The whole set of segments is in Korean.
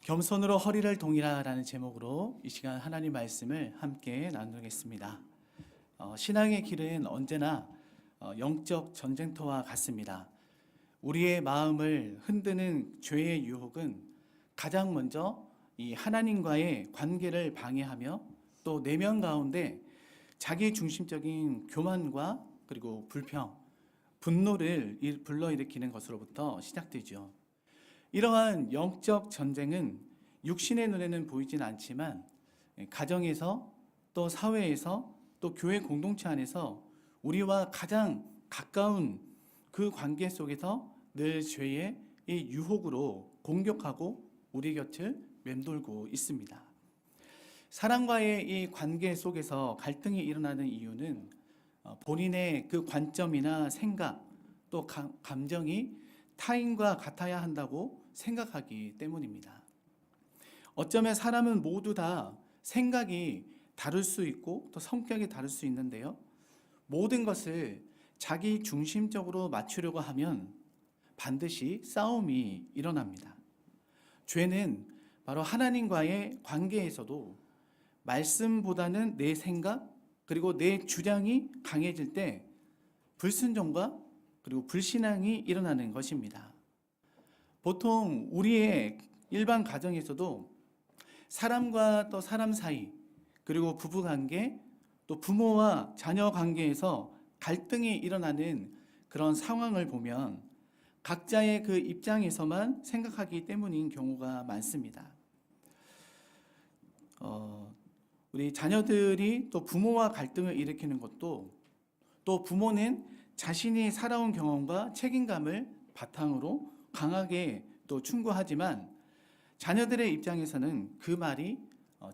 겸손으로 허리를 동이라라는 제목으로 이 시간 하나님 말씀을 함께 나누겠습니다. 신앙의 길은 언제나 영적 전쟁터와 같습니다. 우리의 마음을 흔드는 죄의 유혹은 가장 먼저 이 하나님과의 관계를 방해하며 또 내면 가운데 자기 중심적인 교만과 그리고 불평, 분노를 불러일으키는 것으로부터 시작되죠. 이러한 영적 전쟁은 육신의 눈에는 보이진 않지만 가정에서 또 사회에서 또 교회 공동체 안에서 우리와 가장 가까운 그 관계 속에서 늘 죄의 이 유혹으로 공격하고 우리 곁을 맴돌고 있습니다. 사람과의 이 관계 속에서 갈등이 일어나는 이유는 본인의 그 관점이나 생각 또 감정이 타인과 같아야 한다고 생각하기 때문입니다. 어쩌면 사람은 모두 다 생각이 다를 수 있고 또 성격이 다를 수 있는데요. 모든 것을 자기 중심적으로 맞추려고 하면 반드시 싸움이 일어납니다. 죄는 바로 하나님과의 관계에서도 말씀보다는 내 생각 그리고 내 주장이 강해질 때 불순종과 그리고 불신앙이 일어나는 것입니다. 보통 우리의 일반 가정에서도 사람과 또 사람 사이 그리고 부부 관계 또 부모와 자녀 관계에서 갈등이 일어나는 그런 상황을 보면 각자의 그 입장에서만 생각하기 때문인 경우가 많습니다. 우리 자녀들이 또 부모와 갈등을 일으키는 것도 또 부모는 자신이 살아온 경험과 책임감을 바탕으로 강하게 또 충고하지만 자녀들의 입장에서는 그 말이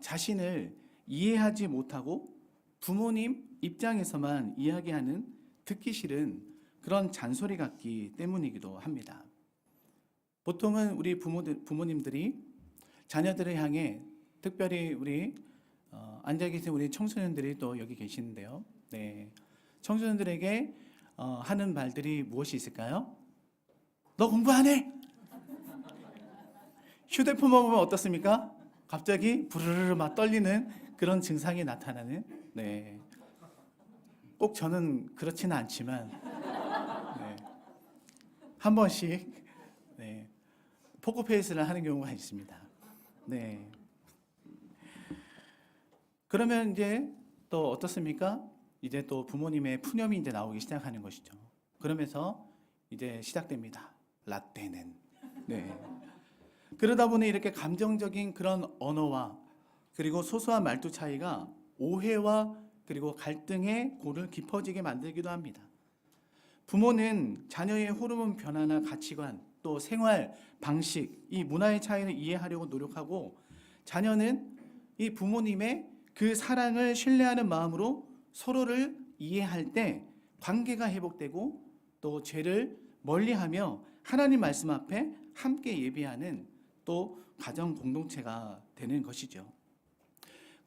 자신을 이해하지 못하고 부모님 입장에서만 이야기하는 듣기 싫은 그런 잔소리 같기 때문이기도 합니다. 보통은 우리 부모님들이 자녀들을 향해 특별히 우리 앉아 계신 우리 청소년들이 또 여기 계시는데요. 네, 청소년들에게 하는 말들이 무엇이 있을까요? 너 공부 안 해? 휴대폰만 보면 어떻습니까? 갑자기 부르르 막 떨리는 그런 증상이 나타나는. 네, 꼭 저는 그렇지는 않지만 네, 한 번씩 네, 포커페이스를 하는 경우가 있습니다. 네. 그러면 이제 또 어떻습니까? 이제 또 부모님의 푸념이 이제 나오기 시작하는 것이죠. 그러면서 이제 시작됩니다. 라떼는. 네. 그러다 보니 이렇게 감정적인 그런 언어와 그리고 소소한 말투 차이가 오해와 그리고 갈등의 골을 깊어지게 만들기도 합니다. 부모는 자녀의 호르몬 변화나 가치관 또 생활 방식, 이 문화의 차이를 이해하려고 노력하고 자녀는 이 부모님의 그 사랑을 신뢰하는 마음으로 서로를 이해할 때 관계가 회복되고 또 죄를 멀리하며 하나님 말씀 앞에 함께 예배하는 또 가정 공동체가 되는 것이죠.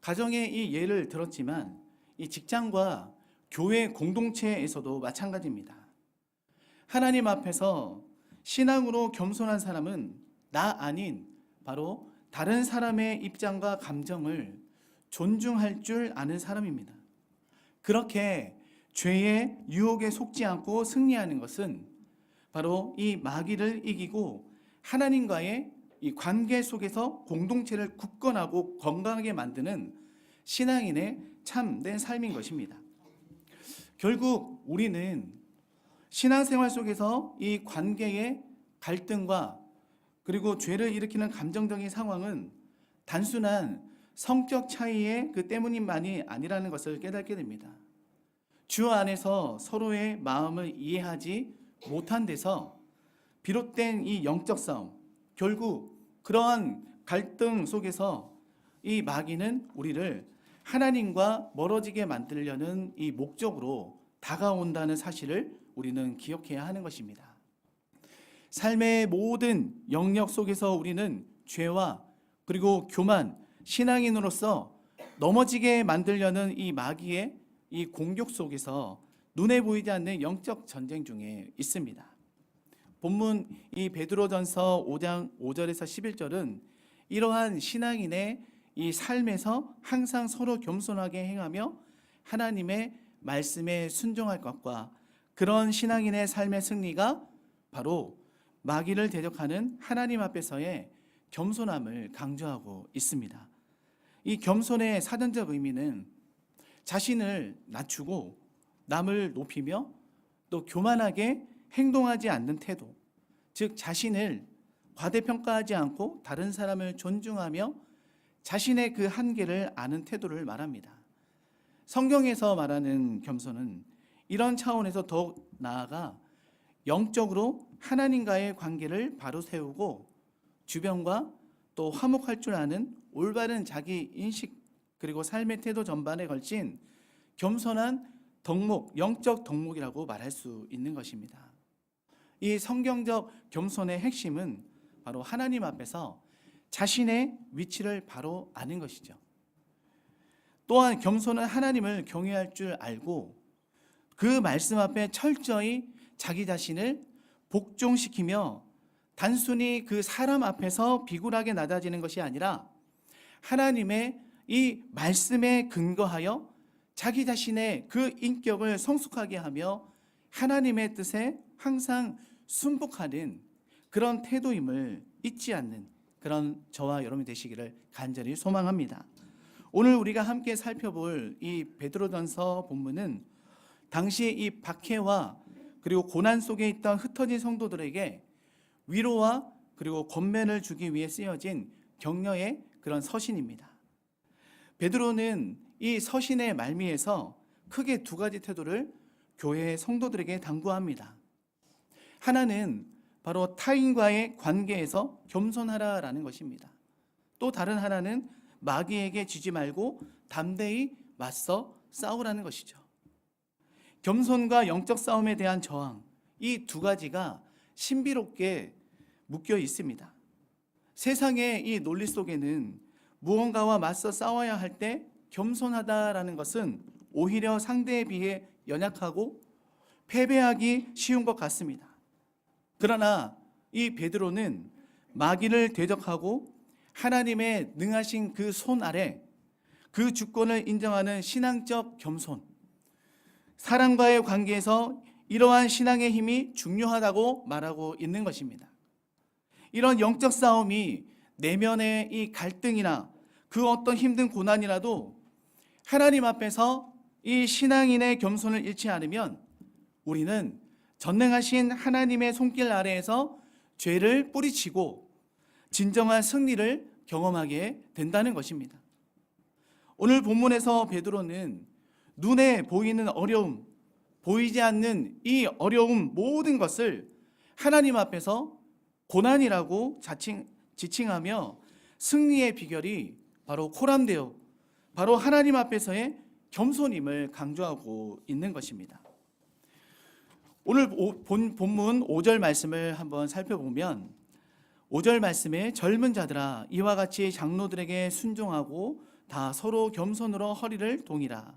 가정의 이 예를 들었지만 이 직장과 교회 공동체에서도 마찬가지입니다. 하나님 앞에서 신앙으로 겸손한 사람은 나 아닌 바로 다른 사람의 입장과 감정을 존중할 줄 아는 사람입니다. 그렇게 죄의 유혹에 속지 않고 승리하는 것은 바로 이 마귀를 이기고 하나님과의 이 관계 속에서 공동체를 굳건하고 건강하게 만드는 신앙인의 참된 삶인 것입니다. 결국 우리는 신앙생활 속에서 이 관계의 갈등과 그리고 죄를 일으키는 감정적인 상황은 단순한 성격 차이의 그 때문만이 아니라는 것을 깨닫게 됩니다. 주 안에서 서로의 마음을 이해하지 못한 데서 비롯된 이 영적 싸움, 결국 그러한 갈등 속에서 이 마귀는 우리를 하나님과 멀어지게 만들려는 이 목적으로 다가온다는 사실을 우리는 기억해야 하는 것입니다. 삶의 모든 영역 속에서 우리는 죄와 그리고 교만, 신앙인으로서 넘어지게 만들려는 이 마귀의 이 공격 속에서 눈에 보이지 않는 영적 전쟁 중에 있습니다. 본문 이 베드로전서 5장 5절에서 11절은 이러한 신앙인의 이 삶에서 항상 서로 겸손하게 행하며 하나님의 말씀에 순종할 것과 그런 신앙인의 삶의 승리가 바로 마귀를 대적하는 하나님 앞에서의 겸손함을 강조하고 있습니다. 이 겸손의 사전적 의미는 자신을 낮추고 남을 높이며 또 교만하게 행동하지 않는 태도, 즉 자신을 과대평가하지 않고 다른 사람을 존중하며 자신의 그 한계를 아는 태도를 말합니다. 성경에서 말하는 겸손은 이런 차원에서 더욱 나아가 영적으로 하나님과의 관계를 바로 세우고 주변과 또 화목할 줄 아는 올바른 자기 인식 그리고 삶의 태도 전반에 걸친 겸손한 덕목, 영적 덕목이라고 말할 수 있는 것입니다. 이 성경적 겸손의 핵심은 바로 하나님 앞에서 자신의 위치를 바로 아는 것이죠. 또한 겸손은 하나님을 경외할 줄 알고 그 말씀 앞에 철저히 자기 자신을 복종시키며 단순히 그 사람 앞에서 비굴하게 낮아지는 것이 아니라 하나님의 이 말씀에 근거하여 자기 자신의 그 인격을 성숙하게 하며 하나님의 뜻에 항상 순복하는 그런 태도임을 잊지 않는 그런 저와 여러분이 되시기를 간절히 소망합니다. 오늘 우리가 함께 살펴볼 이 베드로전서 본문은 당시 이 박해와 그리고 고난 속에 있던 흩어진 성도들에게 위로와 그리고 권면을 주기 위해 쓰여진 격려의 그런 서신입니다. 베드로는 이 서신의 말미에서 크게 두 가지 태도를 교회의 성도들에게 당부합니다. 하나는 바로 타인과의 관계에서 겸손하라라는 것입니다. 또 다른 하나는 마귀에게 지지 말고 담대히 맞서 싸우라는 것이죠. 겸손과 영적 싸움에 대한 저항, 이 두 가지가 신비롭게 묶여 있습니다. 세상의 이 논리 속에는 무언가와 맞서 싸워야 할 때 겸손하다라는 것은 오히려 상대에 비해 연약하고 패배하기 쉬운 것 같습니다. 그러나 이 베드로는 마귀를 대적하고 하나님의 능하신 그 손 아래 그 주권을 인정하는 신앙적 겸손, 사람과의 관계에서 이러한 신앙의 힘이 중요하다고 말하고 있는 것입니다. 이런 영적 싸움이 내면의 이 갈등이나 그 어떤 힘든 고난이라도 하나님 앞에서 이 신앙인의 겸손을 잃지 않으면 우리는 전능하신 하나님의 손길 아래에서 죄를 뿌리치고 진정한 승리를 경험하게 된다는 것입니다. 오늘 본문에서 베드로는 눈에 보이는 어려움, 보이지 않는 이 어려움 모든 것을 하나님 앞에서 고난이라고 지칭하며 승리의 비결이 바로 코람데오, 바로 하나님 앞에서의 겸손임을 강조하고 있는 것입니다. 오늘 본문 5절 말씀을 한번 살펴보면 5절 말씀에 젊은 자들아 이와 같이 장로들에게 순종하고 다 서로 겸손으로 허리를 동이라.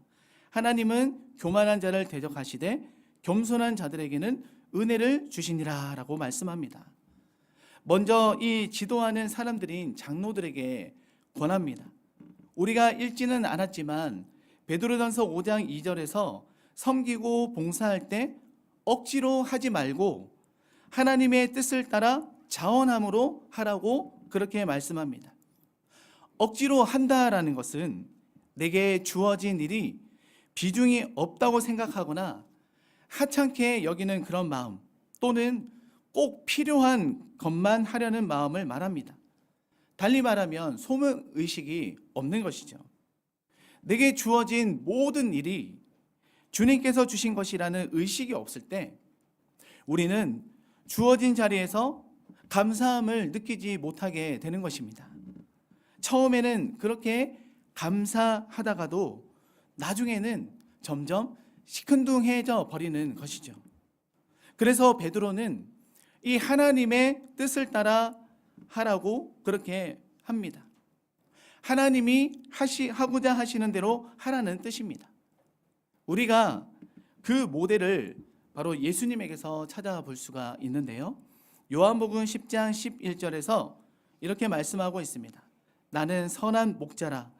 하나님은 교만한 자를 대적하시되 겸손한 자들에게는 은혜를 주시니라 라고 말씀합니다. 먼저 이 지도하는 사람들인 장로들에게 권합니다. 우리가 읽지는 않았지만 베드로전서 5장 2절에서 섬기고 봉사할 때 억지로 하지 말고 하나님의 뜻을 따라 자원함으로 하라고 그렇게 말씀합니다. 억지로 한다라는 것은 내게 주어진 일이 비중이 없다고 생각하거나 하찮게 여기는 그런 마음 또는 꼭 필요한 것만 하려는 마음을 말합니다. 달리 말하면 소명의식이 없는 것이죠. 내게 주어진 모든 일이 주님께서 주신 것이라는 의식이 없을 때 우리는 주어진 자리에서 감사함을 느끼지 못하게 되는 것입니다. 처음에는 그렇게 감사하다가도 나중에는 점점 시큰둥해져 버리는 것이죠. 그래서 베드로는 이 하나님의 뜻을 따라 하라고 그렇게 합니다. 하나님이 하고자 하시는 대로 하라는 뜻입니다. 우리가 그 모델을 바로 예수님에게서 찾아볼 수가 있는데요. 요한복음 10장 11절에서 이렇게 말씀하고 있습니다. 나는 선한 목자라.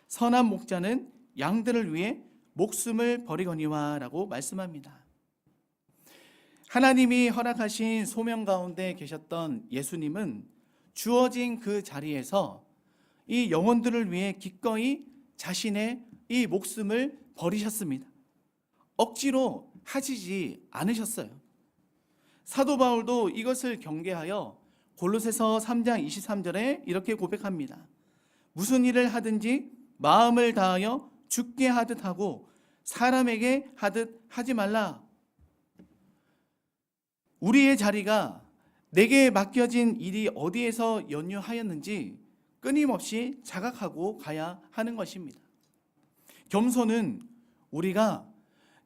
선한 목자는 양들을 위해 목숨을 버리거니와 라고 말씀합니다. 하나님이 허락하신 소명 가운데 계셨던 예수님은 주어진 그 자리에서 이 영혼들을 위해 기꺼이 자신의 이 목숨을 버리셨습니다. 억지로 하시지 않으셨어요. 사도 바울도 이것을 경계하여 골로새서 3장 23절에 이렇게 고백합니다. 무슨 일을 하든지 마음을 다하여 주께 하듯 하고 사람에게 하듯 하지 말라. 우리의 자리가 내게 맡겨진 일이 어디에서 연유하였는지 끊임없이 자각하고 가야 하는 것입니다. 겸손은 우리가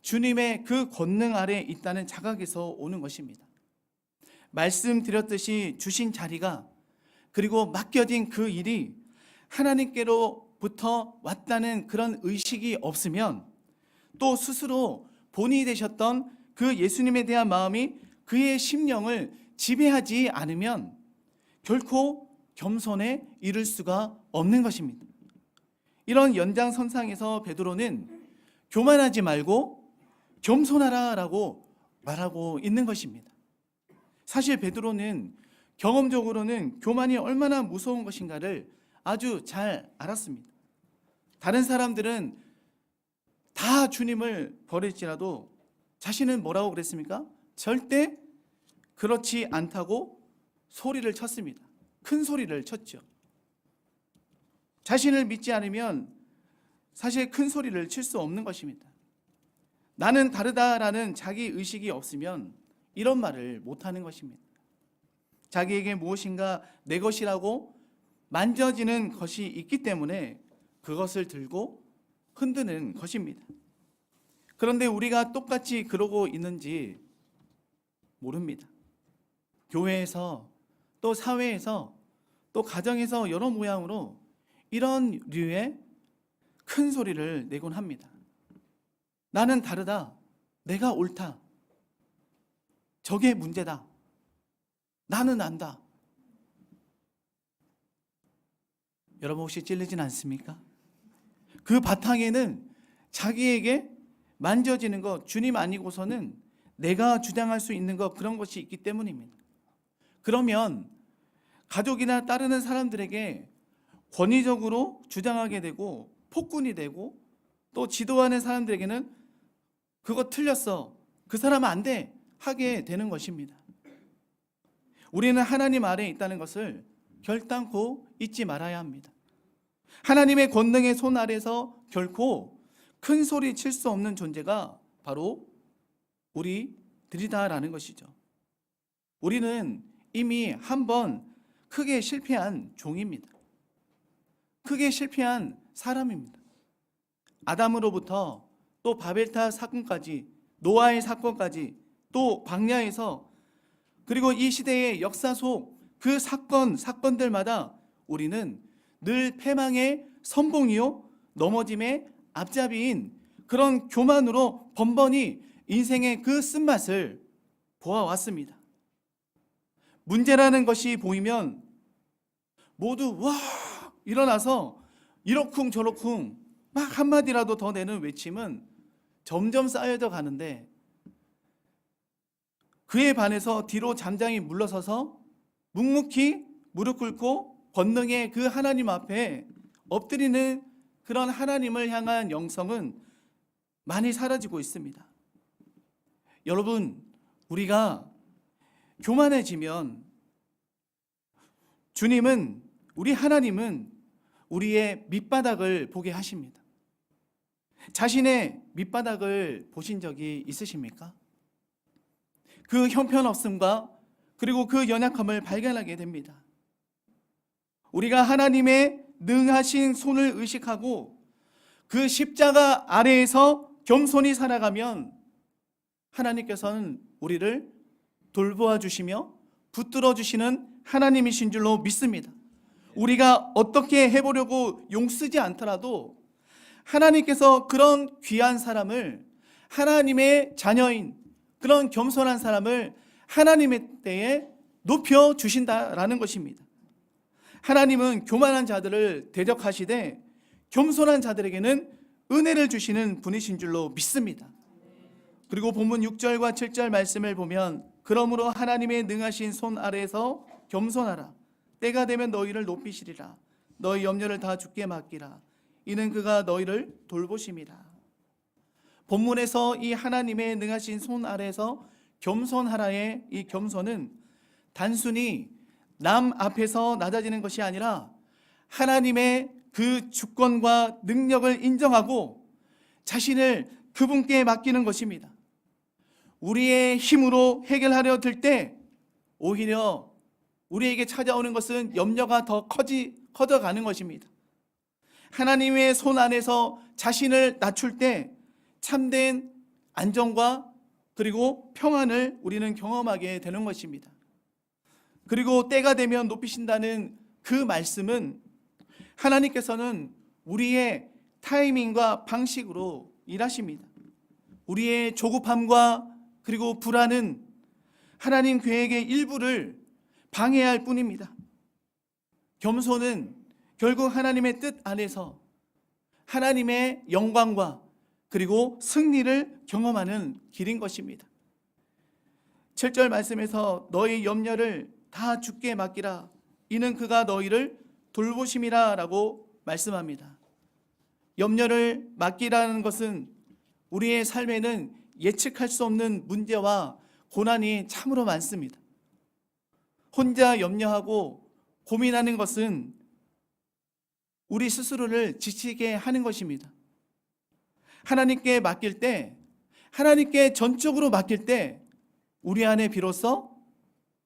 주님의 그 권능 아래 있다는 자각에서 오는 것입니다. 말씀드렸듯이 주신 자리가 그리고 맡겨진 그 일이 하나님께로부터 왔다는 그런 의식이 없으면 또 스스로 본이 되셨던 그 예수님에 대한 마음이 그의 심령을 지배하지 않으면 결코 겸손에 이를 수가 없는 것입니다. 이런 연장선상에서 베드로는 교만하지 말고 겸손하라 라고 말하고 있는 것입니다. 사실 베드로는 경험적으로는 교만이 얼마나 무서운 것인가를 아주 잘 알았습니다. 다른 사람들은 다 주님을 버릴지라도 자신은 뭐라고 그랬습니까? 절대 그렇지 않다고 소리를 쳤습니다. 큰 소리를 쳤죠. 자신을 믿지 않으면 사실 큰 소리를 칠 수 없는 것입니다. 나는 다르다라는 자기 의식이 없으면 이런 말을 못하는 것입니다. 자기에게 무엇인가 내 것이라고 만져지는 것이 있기 때문에 그것을 들고 흔드는 것입니다. 그런데 우리가 똑같이 그러고 있는지 모릅니다. 교회에서 또 사회에서 또 가정에서 여러 모양으로 이런 류의 큰 소리를 내곤 합니다. 나는 다르다. 내가 옳다. 저게 문제다. 나는 안다. 여러분 혹시 찔리진 않습니까? 그 바탕에는 자기에게 만져지는 것, 주님 아니고서는 내가 주장할 수 있는 것, 그런 것이 있기 때문입니다. 그러면 가족이나 따르는 사람들에게 권위적으로 주장하게 되고 폭군이 되고 또 지도하는 사람들에게는 그거 틀렸어. 그 사람은 안 돼. 하게 되는 것입니다. 우리는 하나님 아래에 있다는 것을 결단코 잊지 말아야 합니다. 하나님의 권능의 손 아래서 결코 큰 소리 칠 수 없는 존재가 바로 우리들이다라는 것이죠. 우리는 이미 한번 크게 실패한 종입니다. 크게 실패한 사람입니다. 아담으로부터 또 바벨탑 사건까지, 노아의 사건까지, 또 광야에서, 그리고 이 시대의 역사 속 그 사건들마다 우리는 늘 패망의 선봉이요 넘어짐의 앞잡이인 그런 교만으로 번번이 인생의 그 쓴맛을 보아왔습니다. 문제라는 것이 보이면 모두 와 일어나서 이러쿵 저러쿵 막 한마디라도 더 내는 외침은 점점 쌓여져 가는데, 그에 반해서 뒤로 잠잠히 물러서서 묵묵히 무릎 꿇고 권능의 그 하나님 앞에 엎드리는 그런 하나님을 향한 영성은 많이 사라지고 있습니다. 여러분, 우리가 교만해지면 주님은, 우리 하나님은 우리의 밑바닥을 보게 하십니다. 자신의 밑바닥을 보신 적이 있으십니까? 그 형편없음과 그리고 그 연약함을 발견하게 됩니다. 우리가 하나님의 능하신 손을 의식하고 그 십자가 아래에서 겸손히 살아가면 하나님께서는 우리를 돌보아 주시며 붙들어 주시는 하나님이신 줄로 믿습니다. 우리가 어떻게 해보려고 용쓰지 않더라도 하나님께서 그런 귀한 사람을, 하나님의 자녀인 그런 겸손한 사람을 하나님의 때에 높여 주신다라는 것입니다. 하나님은 교만한 자들을 대적하시되 겸손한 자들에게는 은혜를 주시는 분이신 줄로 믿습니다. 그리고 본문 6절과 7절 말씀을 보면 그러므로 하나님의 능하신 손 아래에서 겸손하라. 때가 되면 너희를 높이시리라. 너희 염려를 다 주께 맡기라. 이는 그가 너희를 돌보심이라. 본문에서 이 하나님의 능하신 손 아래에서 겸손하라의 이 겸손은 단순히 남 앞에서 낮아지는 것이 아니라 하나님의 그 주권과 능력을 인정하고 자신을 그분께 맡기는 것입니다. 우리의 힘으로 해결하려 들 때 오히려 우리에게 찾아오는 것은 염려가 더 커져가는 것입니다. 하나님의 손 안에서 자신을 낮출 때 참된 안정과 그리고 평안을 우리는 경험하게 되는 것입니다. 그리고 때가 되면 높이신다는 그 말씀은 하나님께서는 우리의 타이밍과 방식으로 일하십니다. 우리의 조급함과 그리고 불안은 하나님 계획의 일부를 방해할 뿐입니다. 겸손은 결국 하나님의 뜻 안에서 하나님의 영광과 그리고 승리를 경험하는 길인 것입니다. 7절 말씀에서 너희 염려를 다 주께 맡기라. 이는 그가 너희를 돌보심이라 라고 말씀합니다. 염려를 맡기라는 것은 우리의 삶에는 예측할 수 없는 문제와 고난이 참으로 많습니다. 혼자 염려하고 고민하는 것은 우리 스스로를 지치게 하는 것입니다. 하나님께 맡길 때, 하나님께 전적으로 맡길 때 우리 안에 비로소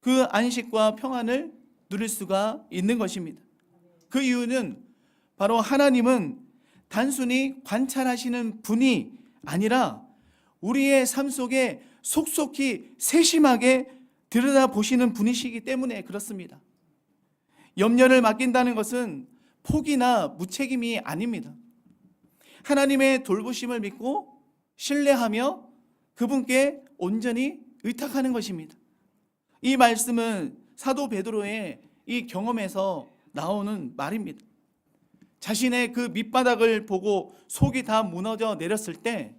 그 안식과 평안을 누릴 수가 있는 것입니다. 그 이유는 바로 하나님은 단순히 관찰하시는 분이 아니라 우리의 삶 속에 속속히 세심하게 들여다보시는 분이시기 때문에 그렇습니다. 염려를 맡긴다는 것은 포기나 무책임이 아닙니다. 하나님의 돌보심을 믿고 신뢰하며 그분께 온전히 의탁하는 것입니다. 이 말씀은 사도 베드로의 이 경험에서 나오는 말입니다. 자신의 그 밑바닥을 보고 속이 다 무너져 내렸을 때,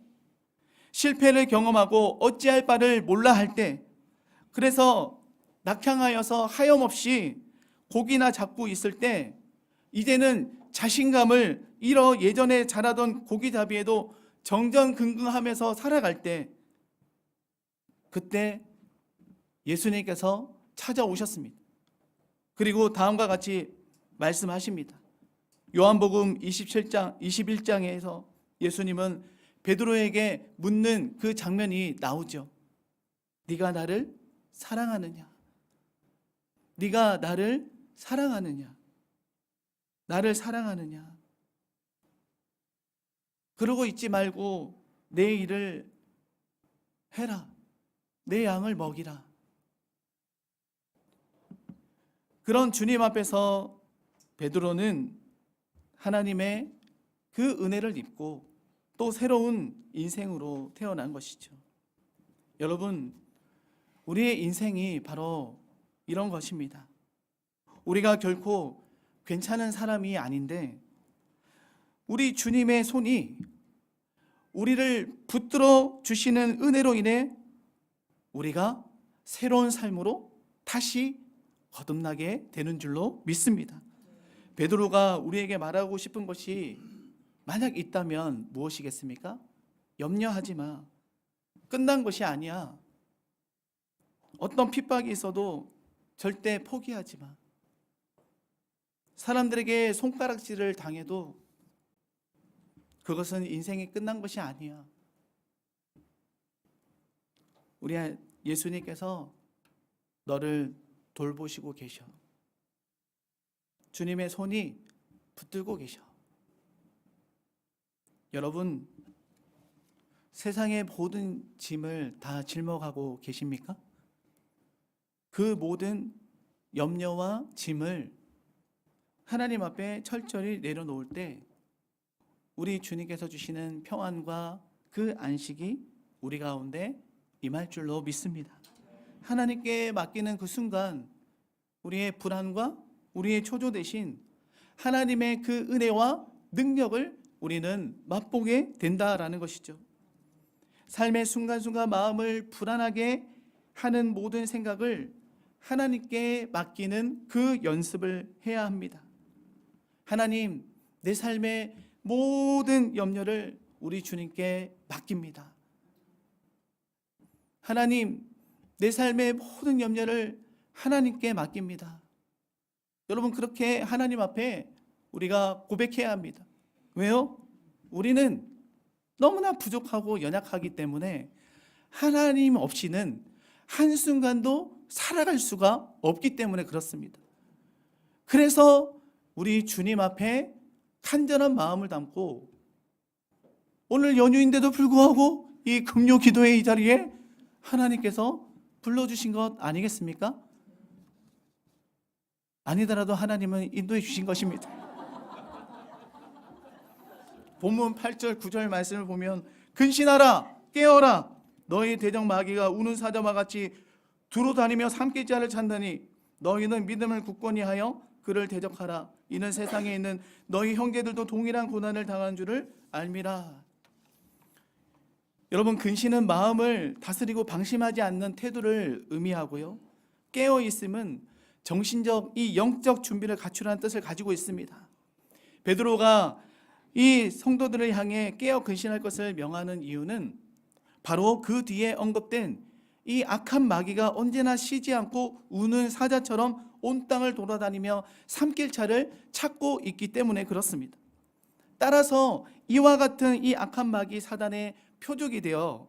실패를 경험하고 어찌할 바를 몰라 할 때, 그래서 낙향하여서 하염없이 고기나 잡고 있을 때 이제는 자신감을 잃어 예전에 잘하던 고기잡이에도 정정긍긍하면서 살아갈 때, 그때 예수님께서 찾아오셨습니다. 그리고 다음과 같이 말씀하십니다. 요한복음 21장에서 예수님은 베드로에게 묻는 그 장면이 나오죠. 네가 나를 사랑하느냐? 네가 나를 사랑하느냐? 나를 사랑하느냐? 그러고 있지 말고 내 일을 해라. 내 양을 먹이라. 그런 주님 앞에서 베드로는 하나님의 그 은혜를 입고 또 새로운 인생으로 태어난 것이죠. 여러분, 우리의 인생이 바로 이런 것입니다. 우리가 결코 괜찮은 사람이 아닌데 우리 주님의 손이 우리를 붙들어 주시는 은혜로 인해 우리가 새로운 삶으로 다시 거듭나게 되는 줄로 믿습니다. 베드로가 우리에게 말하고 싶은 것이 만약 있다면 무엇이겠습니까? 염려하지 마. 끝난 것이 아니야. 어떤 핍박이 있어도 절대 포기하지 마. 사람들에게 손가락질을 당해도 그것은 인생이 끝난 것이 아니야. 우리 예수님께서 너를 돌보시고 계셔. 주님의 손이 붙들고 계셔. 여러분, 세상의 모든 짐을 다 짊어가고 계십니까? 그 모든 염려와 짐을 하나님 앞에 철저히 내려놓을 때 우리 주님께서 주시는 평안과 그 안식이 우리 가운데 임할 줄로 믿습니다. 하나님께 맡기는 그 순간 우리의 불안과 우리의 초조 대신 하나님의 그 은혜와 능력을 우리는 맛보게 된다라는 것이죠. 삶의 순간순간 마음을 불안하게 하는 모든 생각을 하나님께 맡기는 그 연습을 해야 합니다. 하나님, 내 삶의 모든 염려를 우리 주님께 맡깁니다. 하나님, 내 삶의 모든 염려를 하나님께 맡깁니다. 여러분, 그렇게 하나님 앞에 우리가 고백해야 합니다. 왜요? 우리는 너무나 부족하고 연약하기 때문에 하나님 없이는 한순간도 살아갈 수가 없기 때문에 그렇습니다. 그래서 우리 주님 앞에 간절한 마음을 담고 오늘 연휴인데도 불구하고 이 금요 기도의 이 자리에 하나님께서 불러주신 것 아니겠습니까? 아니더라도 하나님은 인도해 주신 것입니다. 본문 8절 9절 말씀을 보면 근신하라 깨어라 너희 대적 마귀가 우는 사자와 같이 두루 다니며 삼킬자를 찾느니 너희는 믿음을 굳건히 하여 그를 대적하라. 이는 세상에 있는 너희 형제들도 동일한 고난을 당한 줄을 알미라. 여러분, 근신은 마음을 다스리고 방심하지 않는 태도를 의미하고요, 깨어 있음은 정신적, 이 영적 준비를 갖추라는 뜻을 가지고 있습니다. 베드로가 이 성도들을 향해 깨어 근신할 것을 명하는 이유는 바로 그 뒤에 언급된 이 악한 마귀가 언제나 쉬지 않고 우는 사자처럼 온 땅을 돌아다니며 삼킬 자를 찾고 있기 때문에 그렇습니다. 따라서 이와 같은 이 악한 마귀 사단의 표적이 되어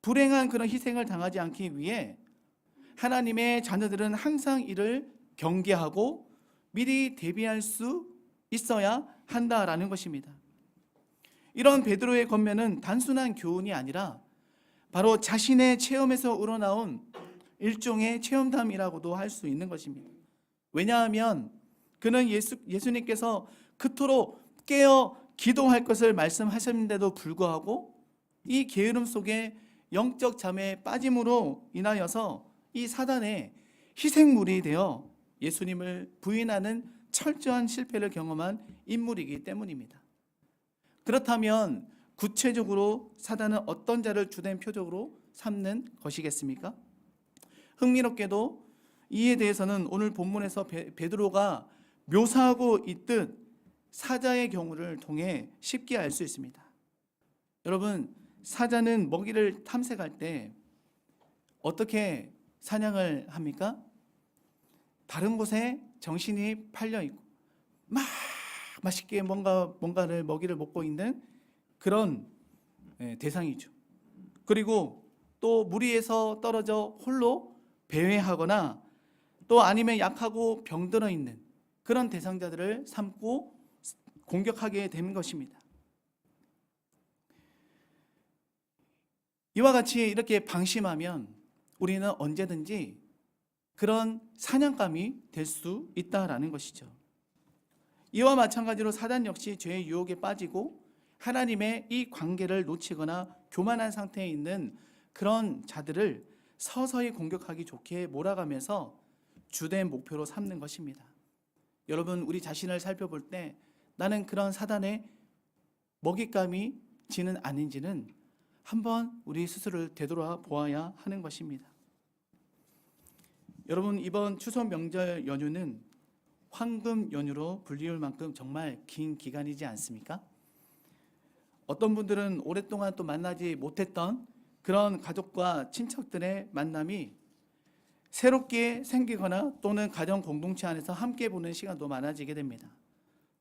불행한 그런 희생을 당하지 않기 위해 하나님의 자녀들은 항상 이를 경계하고 미리 대비할 수 있어야 한다라는 것입니다. 이런 베드로의 권면은 단순한 교훈이 아니라 바로 자신의 체험에서 우러나온 일종의 체험담이라고도 할 수 있는 것입니다. 왜냐하면 그는 예수님께서 그토록 깨어 기도할 것을 말씀하셨는데도 불구하고 이 게으름 속에 영적 잠에 빠짐으로 인하여서 이 사단의 희생물이 되어 예수님을 부인하는 철저한 실패를 경험한 인물이기 때문입니다. 그렇다면 구체적으로 사단은 어떤 자를 주된 표적으로 삼는 것이겠습니까? 흥미롭게도 이에 대해서는 오늘 본문에서 베드로가 묘사하고 있듯 사자의 경우를 통해 쉽게 알 수 있습니다. 여러분, 사자는 먹이를 탐색할 때 어떻게 사냥을 합니까? 다른 곳에 정신이 팔려 있고 막 맛있게 뭔가를 먹이를 먹고 있는 그런 대상이죠. 그리고 또 무리에서 떨어져 홀로 배회하거나 또 아니면 약하고 병들어 있는 그런 대상자들을 삼고 공격하게 되는 것입니다. 이와 같이 이렇게 방심하면 우리는 언제든지 그런 사냥감이 될 수 있다라는 것이죠. 이와 마찬가지로 사단 역시 죄의 유혹에 빠지고 하나님의 이 관계를 놓치거나 교만한 상태에 있는 그런 자들을 서서히 공격하기 좋게 몰아가면서 주된 목표로 삼는 것입니다. 여러분, 우리 자신을 살펴볼 때 나는 그런 사단의 먹잇감이지는 아닌지는 한번 우리 스스로를 되돌아보아야 하는 것입니다. 여러분, 이번 추석 명절 연휴는 황금 연휴로 불리울 만큼 정말 긴 기간이지 않습니까? 어떤 분들은 오랫동안 또 만나지 못했던 그런 가족과 친척들의 만남이 새롭게 생기거나 또는 가정 공동체 안에서 함께 보는 시간도 많아지게 됩니다.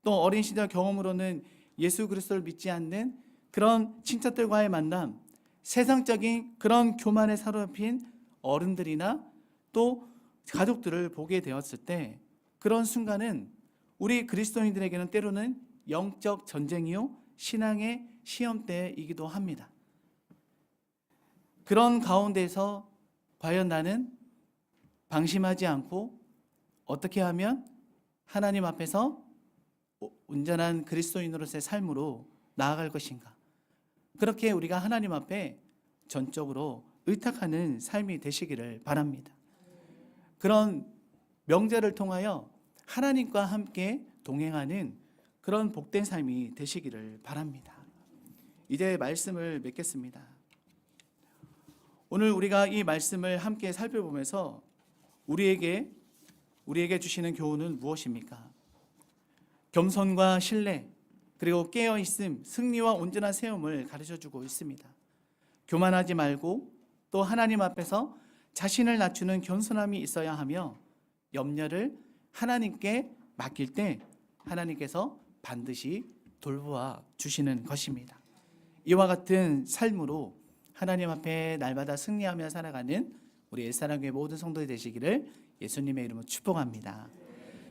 또 어린 시절 경험으로는 예수 그리스도를 믿지 않는 그런 친척들과의 만남, 세상적인 그런 교만에 사로잡힌 어른들이나 또 가족들을 보게 되었을 때 그런 순간은 우리 그리스도인들에게는 때로는 영적 전쟁이요 신앙의 시험대이기도 합니다. 그런 가운데서 과연 나는 방심하지 않고 어떻게 하면 하나님 앞에서 온전한 그리스도인으로서의 삶으로 나아갈 것인가? 그렇게 우리가 하나님 앞에 전적으로 의탁하는 삶이 되시기를 바랍니다. 그런 명절을 통하여 하나님과 함께 동행하는 그런 복된 삶이 되시기를 바랍니다. 이제 말씀을 맺겠습니다. 오늘 우리가 이 말씀을 함께 살펴보면서 우리에게 주시는 교훈은 무엇입니까? 겸손과 신뢰, 그리고 깨어있음, 승리와 온전한 세움을 가르쳐주고 있습니다. 교만하지 말고 또 하나님 앞에서 자신을 낮추는 겸손함이 있어야 하며 염려를 하나님께 맡길 때 하나님께서 반드시 돌보아 주시는 것입니다. 이와 같은 삶으로 하나님 앞에 날마다 승리하며 살아가는 우리 옛사랑교회 모든 성도들 되시기를 예수님의 이름으로 축복합니다.